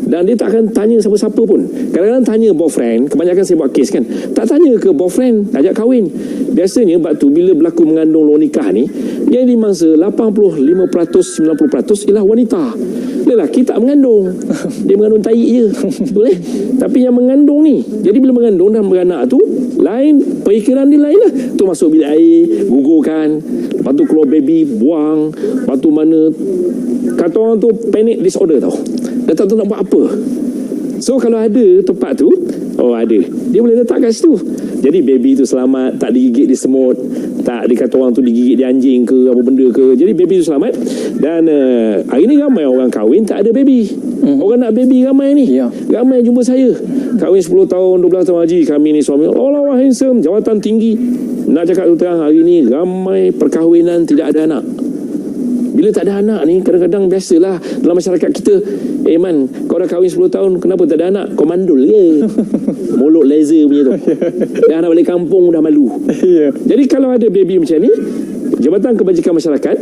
Dan dia tak akan tanya siapa-siapa pun. Kadang-kadang tanya boyfriend, kebanyakan saya buat kes kan, tak tanya ke boyfriend ajak kahwin. Biasanya waktu bila berlaku mengandung luar nikah ni, yang dimangsa 85%, 90% ialah wanita. Lelaki tak mengandung. Dia mengandung tai je. Betul Tapi yang mengandung ni, jadi bila mengandung dan beranak tu, lain, perikiran dia lain lah. Tu masuk bilik air, gugurkan, lepas tu keluar baby, buang, lepas tu mana, kata orang tu panic disorder tau. Dia tak tahu nak buat apa. So kalau ada tempat tu, ada, dia boleh letak kat situ. Jadi baby tu selamat, tak digigit di semut, tak dikata orang tu digigit di anjing ke apa benda ke. Jadi baby tu selamat. Dan hari ni ramai orang kahwin tak ada baby. Orang nak baby ramai ni. Ramai jumpa saya. Kahwin 10 tahun, 12 tahun, Haji, kami ni suami Allah handsome, jawatan tinggi. Nak cakap tu terang, hari ni ramai perkahwinan tidak ada anak. Bila tak ada anak ni, kadang-kadang biasalah dalam masyarakat kita, Man, kau dah kahwin 10 tahun, kenapa tak ada anak? Kau mandul ke? Mulut laser punya tu. Dah nak balik kampung dah malu. Jadi kalau ada baby macam ni, Jabatan Kebajikan Masyarakat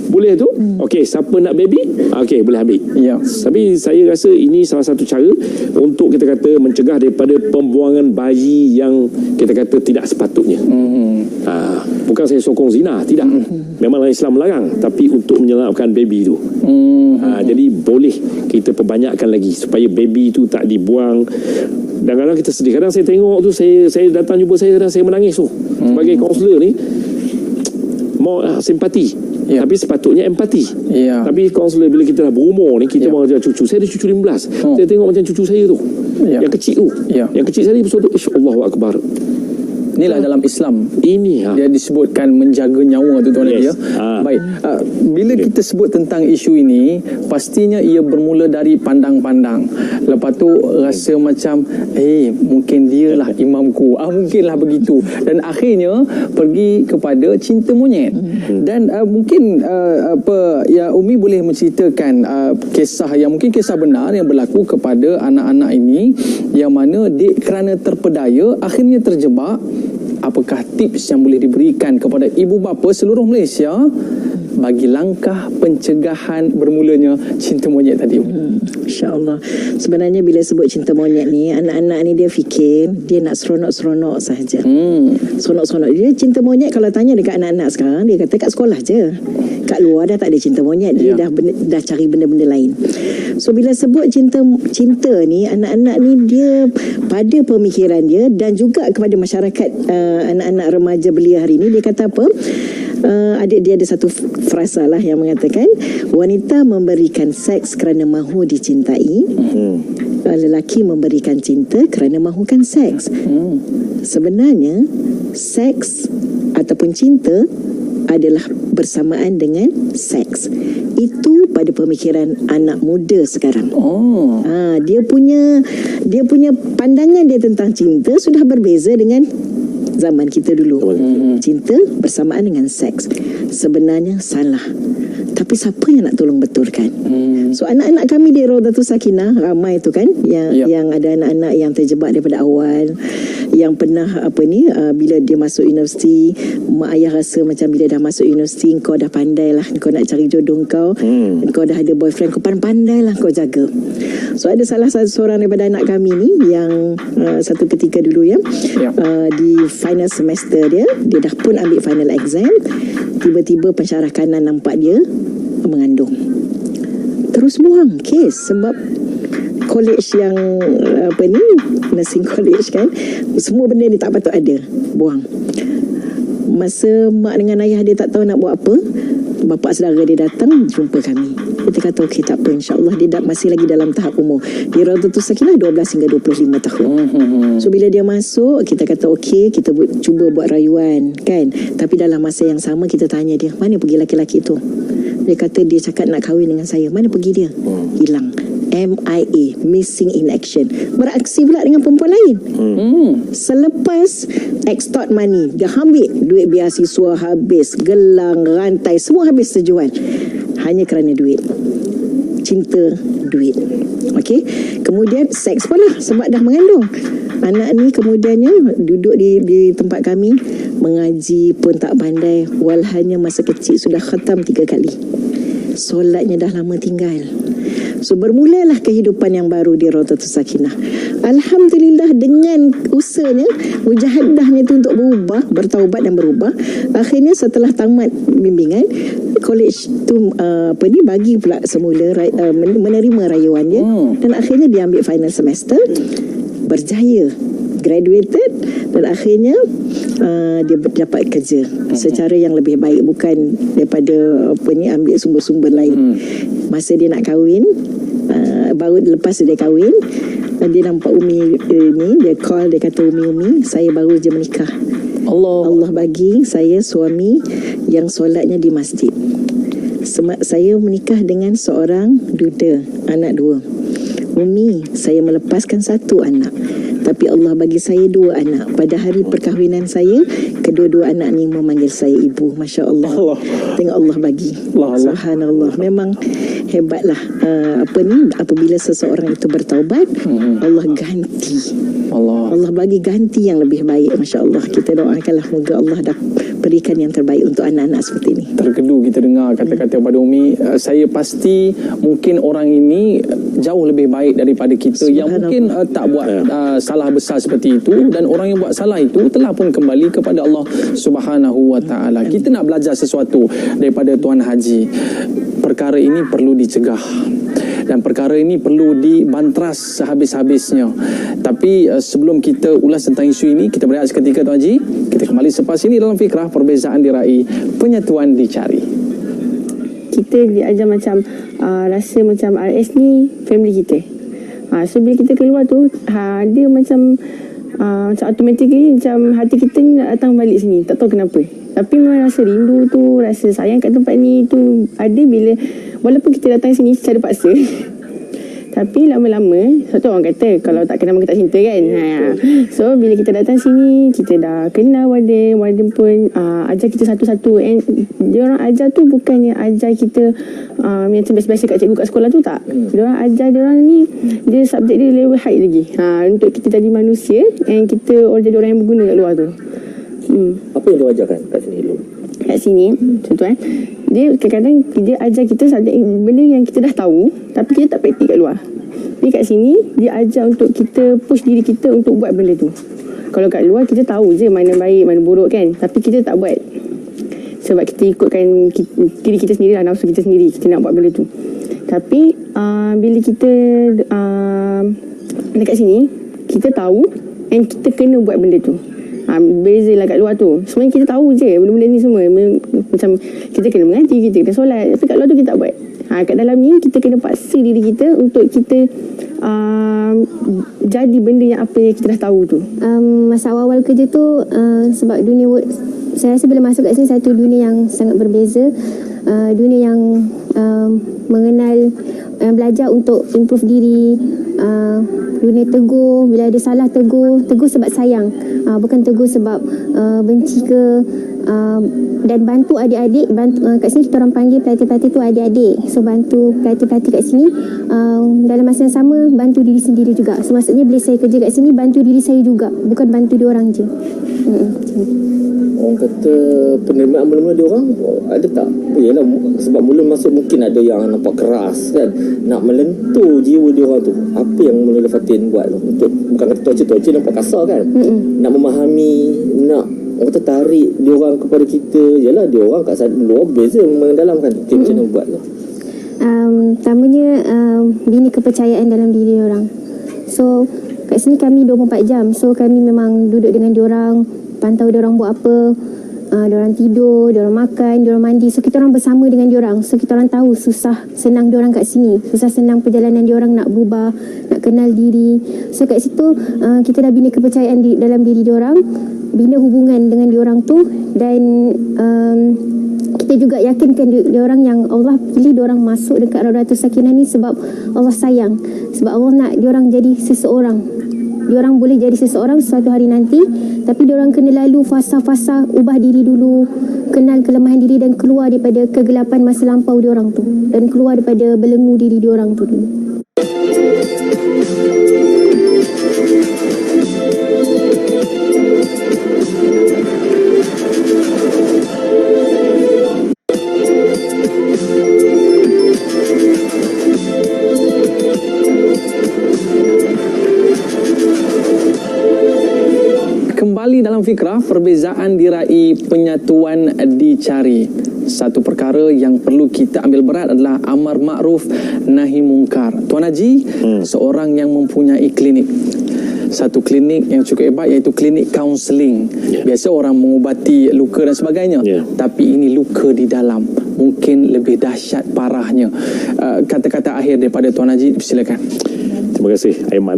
boleh tu. Okey, siapa nak baby? Okey, boleh ambil. Tapi saya rasa ini salah satu cara untuk kita kata mencegah daripada pembuangan bayi yang kita kata tidak sepatutnya. Bukan saya sokong zina, tidak. Memanglah Islam melarang, tapi untuk menyelamatkan baby tu. Jadi boleh kita perbanyakkan lagi supaya baby tu tak dibuang. Dan kadang kita sedih. Kadang saya tengok tu, saya datang jumpa saya, kadang saya menangis tu. Sebagai kaunselor ni, mau simpati, tapi sepatutnya empati. Tapi kaunselor bila kita dah berumur ni, kita mahu cucu. Saya ada cucu 15. Saya tengok macam cucu saya tu, yang kecil tu, yang kecil sekali betul tu, Allahu Akbar. Inilah dalam Islam. Ini dia disebutkan menjaga nyawa tu tuan dia. Baik. Bila kita sebut tentang isu ini, pastinya ia bermula dari pandang-pandang. Lepas tu rasa macam mungkin dialah imamku. Mungkinlah begitu. Dan akhirnya pergi kepada cinta monyet. Dan mungkin Umi boleh menceritakan kisah yang mungkin kisah benar yang berlaku kepada anak-anak ini, yang mana kerana terpedaya akhirnya terjebak. Apakah tips yang boleh diberikan kepada ibu bapa seluruh Malaysia bagi langkah pencegahan bermulanya cinta monyet tadi? InsyaAllah. Sebenarnya bila sebut cinta monyet ni, anak-anak ni dia fikir dia nak seronok-seronok sahaja. Seronok-seronok. Dia cinta monyet, kalau tanya dekat anak-anak sekarang, dia kata kat sekolah je. Kat luar dah tak ada cinta monyet. Dia dah cari benda-benda lain. So bila sebut cinta ni, anak-anak ni dia pada pemikiran dia dan juga kepada masyarakat, anak-anak remaja belia hari ni, dia kata apa? Adik dia ada satu frasa lah yang mengatakan, wanita memberikan seks kerana mahu dicintai, lelaki memberikan cinta kerana mahukan seks. Sebenarnya seks ataupun cinta adalah bersamaan dengan seks. Itu pada pemikiran anak muda sekarang. Dia punya pandangan dia tentang cinta sudah berbeza dengan zaman kita dulu. Cinta bersamaan dengan seks. Sebenarnya salah. Tapi siapa yang nak tolong betulkan? So anak-anak kami di Raudatul Sakinah ramai tu kan, yang ada anak-anak yang terjebak daripada awal, yang pernah bila dia masuk universiti, mak ayah rasa macam bila dah masuk universiti kau dah pandai lah, kau nak cari jodoh kau, dah ada boyfriend, kau pandai lah kau jaga. So ada salah satu seorang daripada anak kami ni yang satu ketika dulu di final semester dia dah pun ambil final exam, tiba-tiba pensyarah kanan nampak dia mengandung. Terus buang kes sebab college yang nursing college kan, semua benda ni tak patut ada, buang. Masa mak dengan ayah dia tak tahu nak buat apa, bapa saudara dia datang jumpa kami. Kita kata okey, tak apa, insya-Allah dia masih lagi dalam tahap umur. Dia Raudatul Sakinah 12 hingga 25 tahun. So bila dia masuk, kita kata okey, kita cuba buat rayuan kan. Tapi dalam masa yang sama kita tanya dia, mana pergi laki-laki tu? Dia kata dia cakap nak kahwin dengan saya. Mana pergi dia? Hilang. MIA, missing in action. Beraksi pula dengan perempuan lain. Selepas extort money, dia ambil duit beasiswa habis, gelang, rantai, semua habis terjual. Hanya kerana duit. Cinta duit. Okey. Kemudian seks pun lah sebab dah mengandung. Anak ni kemudiannya duduk di tempat kami, mengaji pun tak pandai, walhanya masa kecil sudah khatam 3 kali. Solatnya dah lama tinggal. So bermulalah kehidupan yang baru di Raudatul Sakinah. Alhamdulillah, dengan usahanya, mujahadahnya itu untuk berubah, bertaubat dan berubah. Akhirnya setelah tamat bimbingan, college tu bagi pula semula menerima rayuan dia, dan akhirnya dia ambil final semester, berjaya, graduated, dan akhirnya dia dapat kerja secara yang lebih baik, bukan daripada ambil sumber-sumber lain. Masa dia nak kahwin, baru lepas dia kahwin, dia nampak Umi ni, dia call, dia kata, Umi, saya baru je menikah. Allah bagi saya suami yang solatnya di masjid. Saya menikah dengan seorang duda, anak 2. Umi, saya melepaskan 1 anak, tapi Allah bagi saya 2 anak. Pada hari perkahwinan saya, kedua-dua anak ni memanggil saya ibu. Masya Allah. Tengok Allah bagi. Subhanallah. Memang hebatlah. Apabila seseorang itu bertaubat, Allah ganti. Allah bagi ganti yang lebih baik. Masya Allah. Kita doakanlah moga Allah dah berikan yang terbaik untuk anak-anak seperti ini. Terkedu kita dengar kata-kata pada Umi. Saya pasti mungkin orang ini jauh lebih baik daripada kita yang mungkin tak buat salah besar seperti itu, dan orang yang buat salah itu telah pun kembali kepada Allah Subhanahu wa taala. Kita nak belajar sesuatu daripada Tuan Haji. Perkara ini perlu dicegah dan perkara ini perlu dibantras sehabis-habisnya. Tapi sebelum kita ulas tentang isu ini, kita berehat seketika Tuan Haji. Kita kembali selepas ini dalam Fikrah Perbezaan Diraih, Penyatuan Dicari. Kita diajar macam rasa macam RS ni family kita. So bila kita keluar tu, dia macam automatically macam hati kita ni nak datang balik sini, tak tahu kenapa. Tapi memang rasa rindu tu, rasa sayang kat tempat ni tu ada bila, walaupun kita datang sini secara paksa. Tapi lama-lama, satu orang kata kalau tak kenal maka tak cinta kan. So bila kita datang sini, kita dah kenal Warden pun ajar kita satu-satu. And dia orang ajar tu bukannya ajar kita macam biasa-biasa kat cikgu kat sekolah tu, tak. Dia orang ajar, dia orang ni, dia subjek dia level high lagi. Untuk kita jadi manusia and kita jadi orang yang berguna kat luar tu. Apa yang dia ajarkan kat sini dulu? Kat sini, contoh dia kadang-kadang dia ajar kita subjek benda yang kita dah tahu tapi kita tak praktik kat luar. Tapi kat sini dia ajar untuk kita push diri kita untuk buat benda tu. Kalau kat luar kita tahu je mana baik mana buruk kan, tapi kita tak buat sebab kita ikutkan diri kita sendiri lah, nafsu kita sendiri, kita nak buat benda tu. Tapi bila kita dekat sini, kita tahu and kita kena buat benda tu. Beza lah kat luar tu, sebenarnya kita tahu je benda-benda ni semua, macam kita kena mengaji, kita kena solat, tapi kat luar tu kita tak buat. Kat dalam ni kita kena paksa diri kita untuk kita jadi benda yang apa yang kita dah tahu tu. Masa awal-awal kerja tu, sebab dunia work, saya rasa bila masuk kat sini satu dunia yang sangat berbeza, dunia yang mengenal, belajar untuk improve diri, dunia tegur, bila ada salah tegur sebab sayang, bukan tegur sebab benci ke, dan bantu adik-adik, kat sini kita orang panggil pelatih-pelatih tu adik-adik, so bantu pelatih-pelatih kat sini dalam masa yang sama bantu diri sendiri juga. So maksudnya bila saya kerja kat sini bantu diri saya juga, bukan bantu dia orang je. Orang kata penerimaan mula-mula dia orang ada tak? Yalah, sebab mula masuk mungkin ada yang nampak keras kan, nak melentur jiwa dia orang tu. Apa yang mula Fatin buat tu? Untuk, bukan kata torture nampak kasar kan, nak memahami, nak orang kata tarik dia orang kepada kita. Yalah, dia orang kat luar beza mendalamkan. Macam mana buat tu? Pertamanya bina kepercayaan dalam diri orang. So kat sini kami 24 jam, so kami memang duduk dengan diorang, pantau diorang buat apa, diorang tidur, diorang makan, diorang mandi. So kita orang bersama dengan diorang, so kita orang tahu susah senang diorang kat sini, susah senang perjalanan diorang nak berubah, nak kenal diri. So kat situ kita dah bina kepercayaan dalam diri diorang, bina hubungan dengan diorang tu, dan kita juga yakinkan diorang yang Allah pilih diorang masuk dekat Raudatus Sakinah ni sebab Allah sayang, sebab Allah nak diorang jadi seseorang. Diorang boleh jadi seseorang suatu hari nanti, tapi diorang kena lalu fasa-fasa ubah diri dulu, kenal kelemahan diri dan keluar daripada kegelapan masa lampau diorang tu, dan keluar daripada belenggu diri diorang tu dulu. Kembali dalam Fikrah Perbezaan Diraih, Penyatuan Dicari. satu perkara yang perlu kita ambil berat adalah amar ma'ruf nahi mungkar. Tuan Haji seorang yang mempunyai klinik, satu klinik yang cukup hebat, iaitu klinik kaunseling. Biasa orang mengubati luka dan sebagainya, tapi ini luka di dalam, mungkin lebih dahsyat parahnya. Kata-kata akhir daripada Tuan Haji, silakan. Terima kasih Aiman.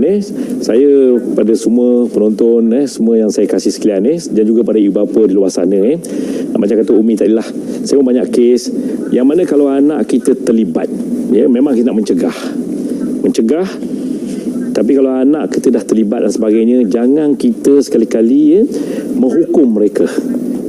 Saya pada semua penonton, semua yang saya kasih sekalian, dan juga pada ibu bapa di luar sana, macam kata Umi tadi lah, saya pun banyak kes yang mana kalau anak kita terlibat, memang kita nak mencegah. Tapi kalau anak kita dah terlibat dan sebagainya, jangan kita sekali-kali menghukum mereka.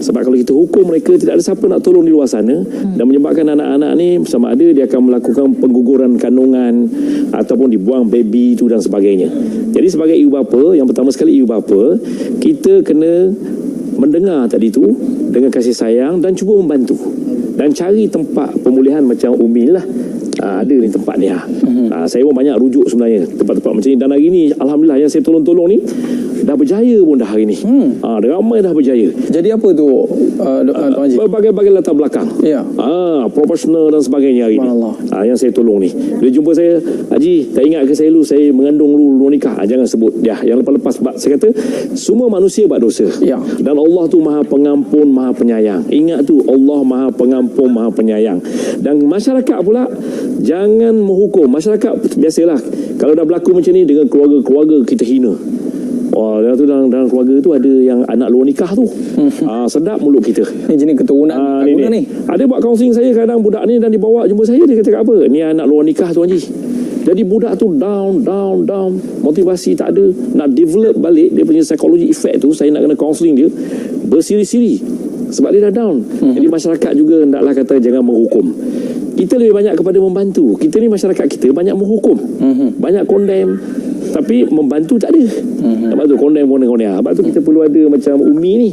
Sebab kalau kita hukum mereka, tidak ada siapa nak tolong di luar sana, dan menyebabkan anak-anak ni sama ada dia akan melakukan pengguguran kandungan ataupun dibuang baby tu dan sebagainya. Jadi sebagai ibu bapa, yang pertama sekali ibu bapa, kita kena mendengar tadi tu dengan kasih sayang dan cuba membantu dan cari tempat pemulihan macam Umi lah. Ada ni tempat ni. Saya pun banyak rujuk sebenarnya tempat-tempat macam ni, dan hari ni alhamdulillah yang saya tolong-tolong ni dah berjaya pun dah hari ni. Ramai dah berjaya. Jadi apa tu Tuan Haji? Berbagai-bagai latar belakang. Profesional dan sebagainya hari ni. Yang saya tolong ni, dia jumpa saya, Haji, tak ingat ke saya dulu saya mengandung dulu nikah? Jangan sebut yang lepas-lepas. Sebab saya kata semua manusia buat dosa, dan Allah tu Maha Pengampun, Maha Penyayang. Ingat tu, Allah Maha Pengampun, Maha Penyayang. Dan masyarakat pula jangan menghukum. Masyarakat biasalah kalau dah berlaku macam ni dengan keluarga-keluarga kita hina. Dalam keluarga tu ada yang anak luar nikah tu. Sedap mulut kita. Ni jenis keturunan ni. Ada buat kaunseling saya kadang budak ni, dan dibawa jumpa saya, dia kata apa? Ni anak luar nikah tu Haji. Jadi budak tu down, motivasi tak ada. Nak develop balik dia punya psychology effect tu, saya nak kena kaunseling dia bersiri-siri sebab dia dah down. Jadi masyarakat juga hendaklah kata jangan menghukum. Kita lebih banyak kepada membantu. Kita ni masyarakat kita banyak menghukum, banyak condemn, tapi membantu tak ada. Sebab tu condemn. Sebab tu kita perlu ada macam Umi ni,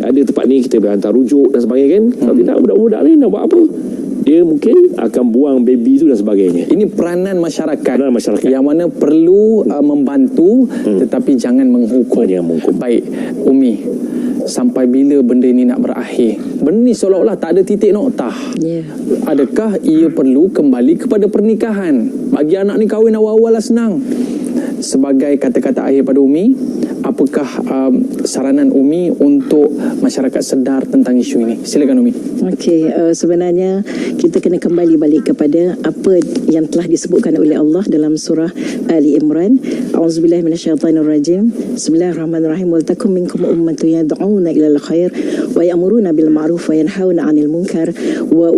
ada tempat ni kita boleh hantar rujuk dan sebagainya kan. Kalau tidak, budak-budak ni nak buat apa? Dia mungkin akan buang baby tu dan sebagainya. Ini peranan masyarakat yang mana perlu membantu, tetapi jangan menghukum. Baik Umi, sampai bila benda ni nak berakhir? Benda ni seolah-olah tak ada titik noktah. Adakah ia perlu kembali kepada pernikahan? Bagi anak ni kahwin awal-awal lah senang. Sebagai kata-kata akhir pada Umi, apakah saranan Umi untuk masyarakat sedar tentang isu ini? Silakan Umi. Okey, sebenarnya kita kena kembali balik kepada apa yang telah disebutkan oleh Allah dalam surah Ali Imran. A'udzubillahi minasyaitonirrajim. Bismillahirrahmanirrahim. Wal takum minkum ummatun yad'una ilal khair wa ya'muruna bil ma'ruf wa yanhauna 'anil munkar wa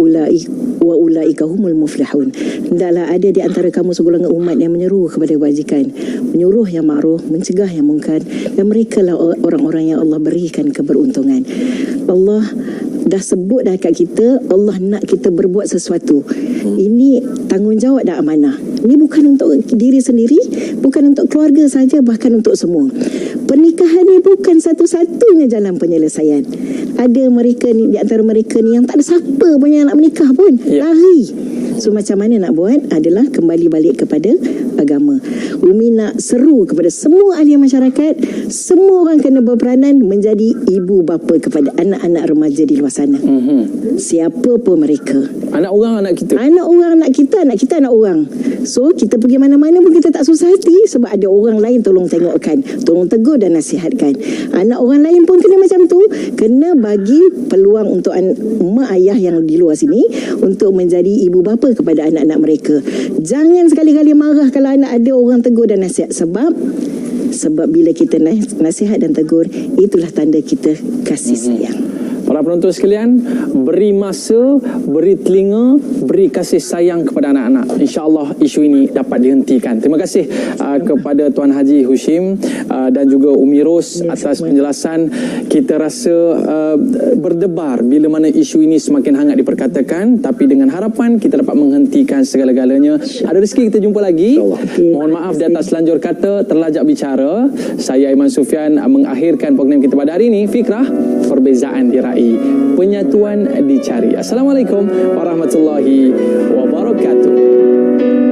ulaika humul muflihun. Hendaklah ada di antara kamu segolongan umat yang menyeru kepada kebajikan, menyuruh yang ma'ruf, mencegah yang munkar, dan mereka lah orang-orang yang Allah berikan keberuntungan. Allah dah sebut dah kat kita, Allah nak kita berbuat sesuatu. Ini tanggungjawab dan amanah. Ini bukan untuk diri sendiri, bukan untuk keluarga saja, bahkan untuk semua. Pernikahan ni bukan satu-satunya jalan penyelesaian. Ada mereka ni, di antara mereka ni yang tak ada siapa pun yang nak menikah pun, lari. So macam mana nak buat adalah kembali balik kepada agama. Umi nak seru kepada semua ahli masyarakat, semua orang kena berperanan menjadi ibu bapa kepada anak-anak remaja di luar sana. Siapa pun mereka. Anak orang anak kita. Anak orang anak kita, anak kita anak orang. So kita pergi mana-mana pun kita tak susah hati sebab ada orang lain tolong tengokkan, tolong tegur dan nasihatkan. Anak orang lain pun kena macam tu, kena bagi peluang untuk mak ayah yang di luar sini untuk menjadi ibu bapa kepada anak-anak mereka. Jangan sekali-kali marah kalau anak ada orang tegur dan nasihat, sebab bila kita nasihat dan tegur, itulah tanda kita kasih sayang. Para penonton sekalian, beri masa, beri telinga, beri kasih sayang kepada anak-anak. InsyaAllah isu ini dapat dihentikan. Terima kasih kepada Tuan Haji Hushim dan juga Umi Ros atas penjelasan. Kita rasa berdebar bila mana isu ini semakin hangat diperkatakan, tapi dengan harapan kita dapat menghentikan segala-galanya. Ada rezeki kita jumpa lagi. Mohon maaf di atas selanjur kata terlajak bicara. Saya Aiman Sufian mengakhirkan program kita pada hari ini. Fikrah, perbezaan diraih, penyatuan dicari. Assalamualaikum warahmatullahi wabarakatuh.